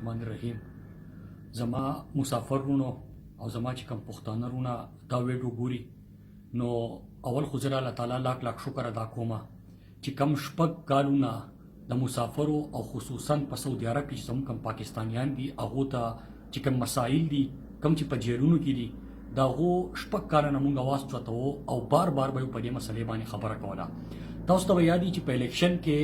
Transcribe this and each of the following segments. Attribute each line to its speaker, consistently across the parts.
Speaker 1: الرحمن الرحیم. زما مسافرونو او زما چې کوم پښتانه رونه دا ویډیو ګوري نو اول خو زه الله تعالی لاک شکر ادا کوم چې کم شپږ کالونه د مسافرو او خصوصا په سعودي عرب کې چې زموږ کوم پاکستانیان دي هغو ته چې کوم مسایل دي کوم چې په جیلونو کې دي د هغو شپږ کاله نه موږ اواز چوتو او بار به یې په دې مسلې باندې خبره کوله. تاسو ته به یاد وي چې په الیکشن کې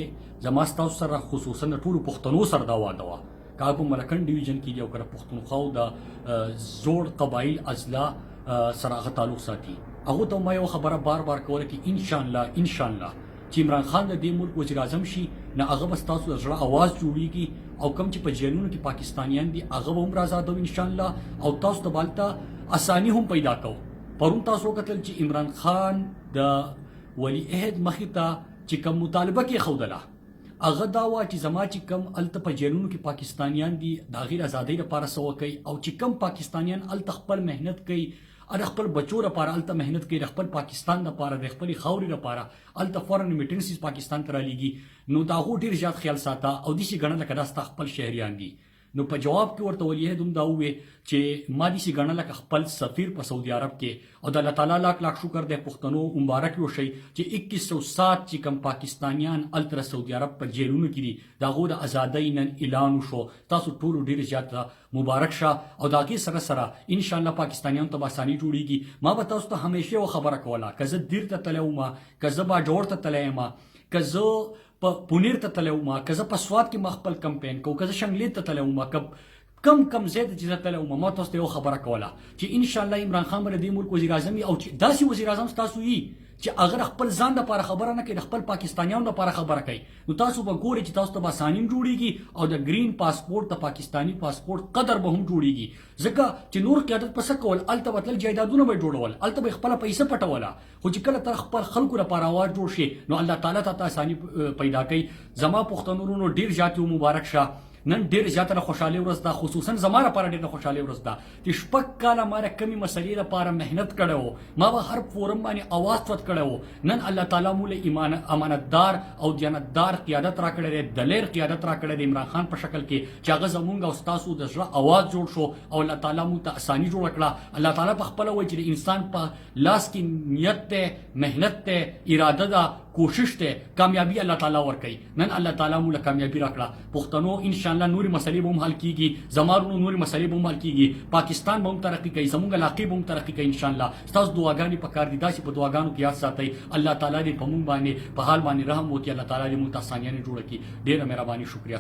Speaker 1: زما ستاسو سره خصوصا د ټولو پښتنو سره دا واده وه که په ملکن ډیویژن کې دي او که د پښتونخوا د زوړ قبایل اضلاع سره هغه تعلق ساتي. هغو ته ما یو خبره بار کوله چې انشاءالله چې عمران خان د دې ملک وزیر اعظم شي نه هغه به ستاسو د زړه اواز جوړیږي او کوم چې په جیلونو کې پاکستانیان دي هغه به هم راازادو انشاءالله او تاسو ته به هلته اساني هم پیدا کوو. پرون تاسو وکتل چې عمران خان د ولی عهد مخې ته چې کوم مطالبه کې ښودله هغه دا وه چې زما چې کوم هلته په جیلونو کې پاکستانیان دي د هغې د ازادۍ لپاره څه وکوي او چې کوم پاکستانیان هلته خپل محنت کوي د خپل بچو لپاره هلته محنت کوي د خپل پاکستان لپاره د خپلې خاورې لپاره هلته فورن ریمیټنسز پاکستان ته رالیږي نو د هغو ډېر زیات خیال ساته او داسې ګڼه لکه دا ستا خپل شهریان دي. نو په جواب کې ورته ولی عهد هم دا ووې چې ما داسې ګڼه لکه خپل سفیر په سعودي عرب کې او د الله تعالی لاک شکر دی پښتنو مبارک وشئ چې 2107 چې کوم پاکستانیان هلته سعودي عرب په جیلونو کې دي د هغو د ازادۍ نن اعلان وشو. تاسو ټولو ډېر زیات مبارک شه او د هغې سره انشاءالله پاکستانیانو ته به اساني جوړیږي. ما به تاسو ته همیشه یوه خبره کوله که زه دیر ته تللی وم که زه باجوړ ته تللی یم که زه په پونیر ته تللی وم که زه په سوات کې ما خپل کمپین کو که زه شنګلید ته تللی وم کم ځای ته چې زه تللی وم ما تاسو ته یو خبره کوله چې انشاءالله عمران خان به د دې ملک وزیر اعظم وي او چې داسې وزیر اعظم ستاسو وي چې هغه خپل ځان لپاره خبره نه کوي د خپل پاکستانیانو لپاره خبره کوي نو تاسو به ګورئ چې تاسو ته به اساني هم جوړیږي او د ګرین پاسپورت د پاکستاني پاسپورت قدر به هم جوړیږي ځکه چې نور قیادت په څه کول هلته به تلل جایدادونه به یې جوړول هلته به یې خپله پیسه پټوله خو چې کله ته خپل خلکو لپاره اواز جوړ شي نو الله تعالی ته اساني پیدا کوي. زما پښتنو وروڼو ډېر زیات مبارک شه. نن ډېر زیاته د خوشحالۍ ورځ ده خصوصا زما لپاره ډېر د خوشحالۍ ورځ ده چې شپږ کاله ما د کمې مسلې لپاره محنت کړی و ما به هر فورم باندې اواز چوت کړی و نن الله تعالی مو له امانتدار او دیانتدار قیادت را کړی دی دلیر قیادت را کړی دی عمران خان په شکل کې چې هغه زمونږ او ستاسو د زړه اواز جوړ شو او الله تعالی مو ته اساني جوړه کړه. الله تعالی په خپله وایي چې د انسان په لاس کې نیت دی محنت دی اراده ده کوشش ته کامیابی الله تعالی ورکوي. نن الله تعالی مو له کامیابی راکړه. پښتنو انشاءالله نورې مسلې به هم حل کیږي زمارونو نورې مسلې به هم حل کیږي پاکستان به هم ترقي کوي زموږ علاقې به هم ترقي کوي انشاءالله. ستاسو دعاګانې پکار دي داسې په دعاګانو کې یاد ساتئ الله تعالی دې په موږ باندې په حال باندې رحم وکړي الله تعالی دې موږ ته اسانیانې جوړه کړي. ډېره مهرباني شکریه.